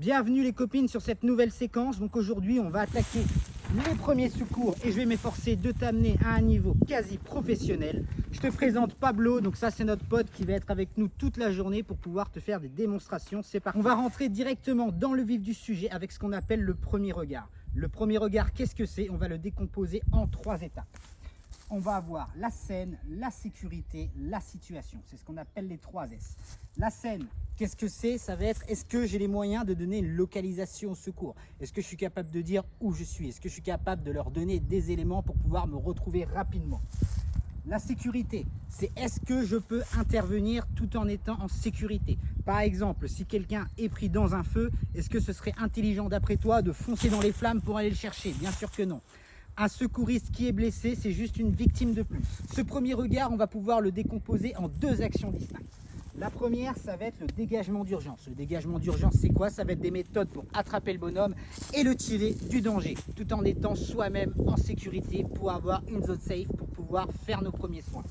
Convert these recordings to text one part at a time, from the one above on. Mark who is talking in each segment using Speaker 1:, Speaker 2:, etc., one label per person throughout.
Speaker 1: Bienvenue les copines sur cette nouvelle séquence. Donc aujourd'hui on va attaquer les premiers secours et je vais m'efforcer de t'amener à un niveau quasi professionnel. Je te présente Pablo, donc ça c'est notre pote qui va être avec nous toute la journée pour pouvoir te faire des démonstrations. C'est parti. On va rentrer directement dans le vif du sujet avec ce qu'on appelle le premier regard. Le premier regard, qu'est-ce que c'est? On va le décomposer en 3 étapes. On va avoir la scène, la sécurité, la situation. C'est ce qu'on appelle les 3 S. La scène, qu'est-ce que c'est? Ça va être, est-ce que j'ai les moyens de donner une localisation au secours? Est-ce que je suis capable de dire où je suis? Est-ce que je suis capable de leur donner des éléments pour pouvoir me retrouver rapidement? La sécurité, c'est est-ce que je peux intervenir tout en étant en sécurité? Par exemple, si quelqu'un est pris dans un feu, est-ce que ce serait intelligent d'après toi de foncer dans les flammes pour aller le chercher? Bien sûr que non. Un secouriste qui est blessé, c'est juste une victime de plus. Ce premier regard, on va pouvoir le décomposer en 2 actions distinctes. La première, ça va être le dégagement d'urgence. Le dégagement d'urgence, c'est quoi? Ça va être des méthodes pour attraper le bonhomme et le tirer du danger, tout en étant soi-même en sécurité pour avoir une zone safe, pour pouvoir faire nos premiers soins.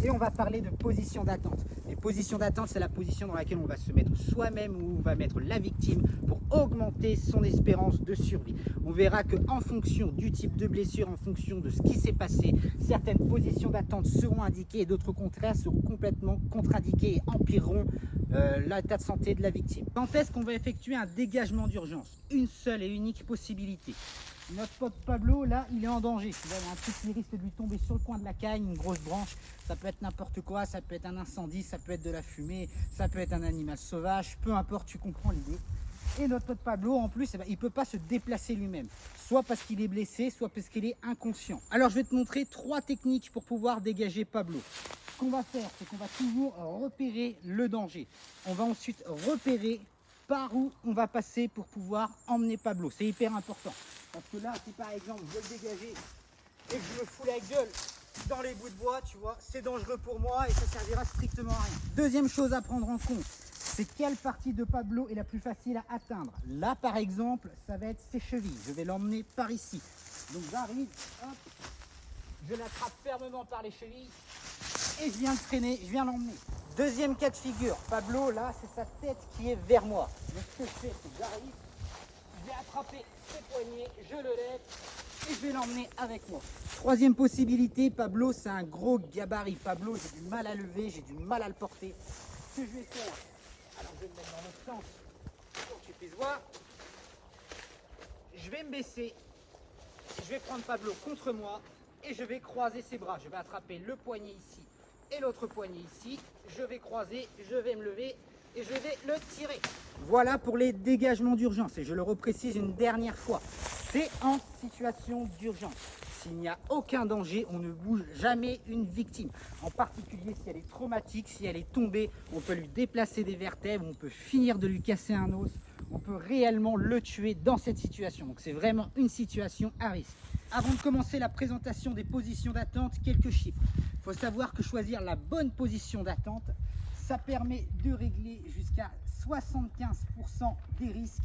Speaker 1: Et on va parler de position d'attente. Les positions d'attente, c'est la position dans laquelle on va se mettre soi-même ou on va mettre la victime pour augmenter son espérance de survie. On verra qu'en fonction du type de blessure, en fonction de ce qui s'est passé, certaines positions d'attente seront indiquées et d'autres au contraire seront complètement contre-indiquées et empireront l'état de santé de la victime. Quand est-ce qu'on va effectuer un dégagement d'urgence? Une seule et unique possibilité. Notre pote Pablo, là, il est en danger. Il y a un truc qui risque de lui tomber sur le coin de la cagne, une grosse branche. Ça peut être n'importe quoi, ça peut être un incendie, ça peut être de la fumée, ça peut être un animal sauvage, peu importe, tu comprends l'idée. Et notre pote Pablo, en plus, il ne peut pas se déplacer lui-même. Soit parce qu'il est blessé, soit parce qu'il est inconscient. Alors, je vais te montrer 3 techniques pour pouvoir dégager Pablo. Ce qu'on va faire, c'est qu'on va toujours repérer le danger. On va ensuite repérer par où on va passer pour pouvoir emmener Pablo. C'est hyper important. Parce que là, si par exemple, je veux le dégager et que je me fous la gueule dans les bouts de bois, tu vois, c'est dangereux pour moi et ça servira strictement à rien. Deuxième chose à prendre en compte, c'est quelle partie de Pablo est la plus facile à atteindre. Là, par exemple, ça va être ses chevilles. Je vais l'emmener par ici. Donc j'arrive, hop, je l'attrape fermement par les chevilles et je viens le traîner, je viens l'emmener. Deuxième cas de figure, Pablo, là, c'est sa tête qui est vers moi. Donc ce que je fais, c'est que j'arrive, je vais attraper ses poignets, je le lève et je vais l'emmener avec moi. Troisième possibilité, Pablo, c'est un gros gabarit. Pablo, j'ai du mal à lever, j'ai du mal à le porter. Ce que je vais faire, alors je vais me mettre dans l'autre sens pour que tu puisses voir. Je vais me baisser, je vais prendre Pablo contre moi et je vais croiser ses bras. Je vais attraper le poignet ici et l'autre poignet ici. Je vais croiser, je vais me lever et je vais le tirer. Voilà pour les dégagements d'urgence. Et je le reprécise une dernière fois. C'est en situation d'urgence. S'il n'y a aucun danger, on ne bouge jamais une victime. En particulier si elle est traumatique, si elle est tombée, on peut lui déplacer des vertèbres, on peut finir de lui casser un os, on peut réellement le tuer dans cette situation. Donc c'est vraiment une situation à risque. Avant de commencer la présentation des positions d'attente, quelques chiffres. Il faut savoir que choisir la bonne position d'attente, ça permet de régler jusqu'à 75% des risques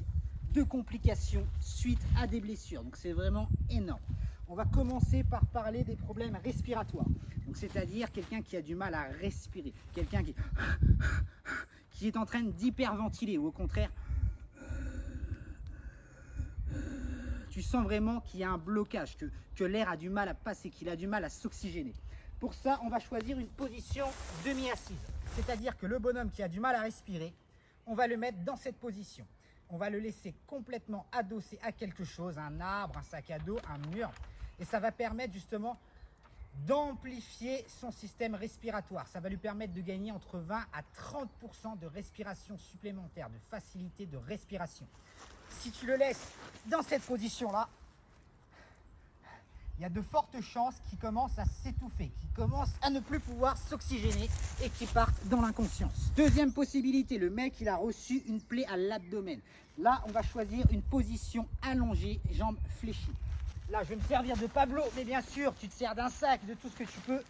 Speaker 1: de complications suite à des blessures. Donc c'est vraiment énorme. On va commencer par parler des problèmes respiratoires. Donc c'est-à-dire quelqu'un qui a du mal à respirer, quelqu'un qui est en train d'hyperventiler ou au contraire tu sens vraiment qu'il y a un blocage, que l'air a du mal à passer, qu'il a du mal à s'oxygéner. Pour ça, on va choisir une position demi-assise. C'est-à-dire que le bonhomme qui a du mal à respirer, on va le mettre dans cette position. On va le laisser complètement adossé à quelque chose, un arbre, un sac à dos, un mur. Et ça va permettre justement d'amplifier son système respiratoire. Ça va lui permettre de gagner entre 20 à 30% de respiration supplémentaire, de facilité de respiration. Si tu le laisses dans cette position-là, il y a de fortes chances qu'il commence à s'étouffer, qu'il commence à ne plus pouvoir s'oxygéner et qu'il parte dans l'inconscience. Deuxième possibilité, le mec il a reçu une plaie à l'abdomen. Là, on va choisir une position allongée, jambes fléchies. Là, je vais me servir de Pablo, mais bien sûr, tu te sers d'un sac, de tout ce que tu peux.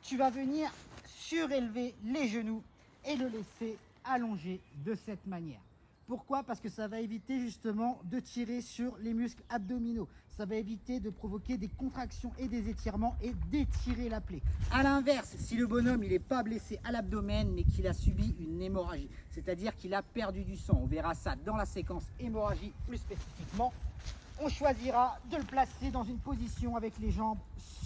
Speaker 1: Tu vas venir surélever les genoux et le laisser allongé de cette manière. Pourquoi? Parce que ça va éviter justement de tirer sur les muscles abdominaux. Ça va éviter de provoquer des contractions et des étirements et d'étirer la plaie. À l'inverse, si le bonhomme il n'est pas blessé à l'abdomen mais qu'il a subi une hémorragie, c'est-à-dire qu'il a perdu du sang, on verra ça dans la séquence hémorragie plus spécifiquement, on choisira de le placer dans une position avec les jambes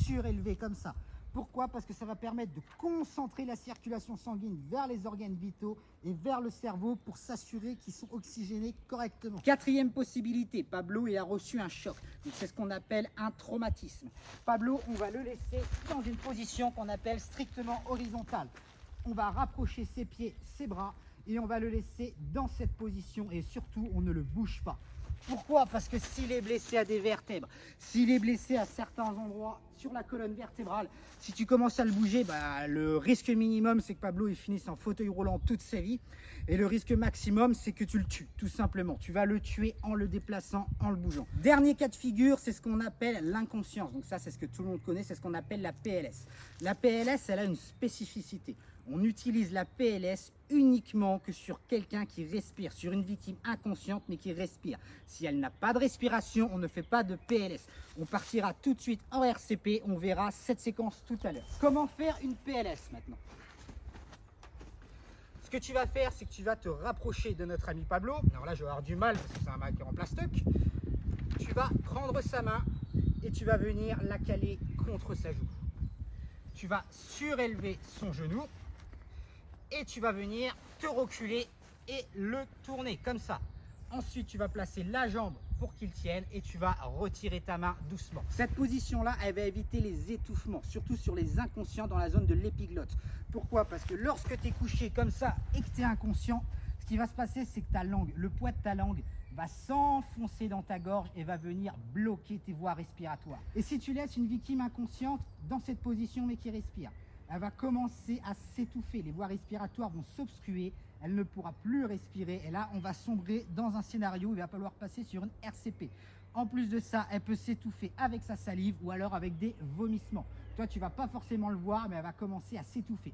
Speaker 1: surélevées comme ça. Pourquoi? Parce que ça va permettre de concentrer la circulation sanguine vers les organes vitaux et vers le cerveau pour s'assurer qu'ils sont oxygénés correctement. Quatrième possibilité, Pablo il a reçu un choc. C'est ce qu'on appelle un traumatisme. Pablo, on va le laisser dans une position qu'on appelle strictement horizontale. On va rapprocher ses pieds, ses bras et on va le laisser dans cette position et surtout on ne le bouge pas. Pourquoi? Parce que s'il est blessé à des vertèbres, s'il est blessé à certains endroits sur la colonne vertébrale, si tu commences à le bouger, le risque minimum c'est que Pablo il finisse en fauteuil roulant toute sa vie et le risque maximum c'est que tu le tues tout simplement. Tu vas le tuer en le déplaçant, en le bougeant. Dernier cas de figure, c'est ce qu'on appelle l'inconscience. Donc ça c'est ce que tout le monde connaît, c'est ce qu'on appelle la PLS. La PLS elle a une spécificité. On utilise la PLS uniquement que sur quelqu'un qui respire, sur une victime inconsciente mais qui respire. Si elle n'a pas de respiration, on ne fait pas de PLS. On partira tout de suite en RCP, on verra cette séquence tout à l'heure. Comment faire une PLS maintenant? Ce que tu vas faire, c'est que tu vas te rapprocher de notre ami Pablo. Alors là, je vais avoir du mal parce que c'est un mec en plastoc. Tu vas prendre sa main et tu vas venir la caler contre sa joue. Tu vas surélever son genou. Et tu vas venir te reculer et le tourner comme ça. Ensuite, tu vas placer la jambe pour qu'il tienne et tu vas retirer ta main doucement. Cette position-là, elle va éviter les étouffements, surtout sur les inconscients dans la zone de l'épiglotte. Pourquoi? Parce que lorsque tu es couché comme ça et que tu es inconscient, ce qui va se passer, c'est que ta langue, le poids de ta langue va s'enfoncer dans ta gorge et va venir bloquer tes voies respiratoires. Et si tu laisses une victime inconsciente dans cette position mais qui respire, elle va commencer à s'étouffer, les voies respiratoires vont s'obstruer, elle ne pourra plus respirer et là on va sombrer dans un scénario où il va falloir passer sur une RCP. En plus de ça, elle peut s'étouffer avec sa salive ou alors avec des vomissements. Toi tu vas pas forcément le voir mais elle va commencer à s'étouffer.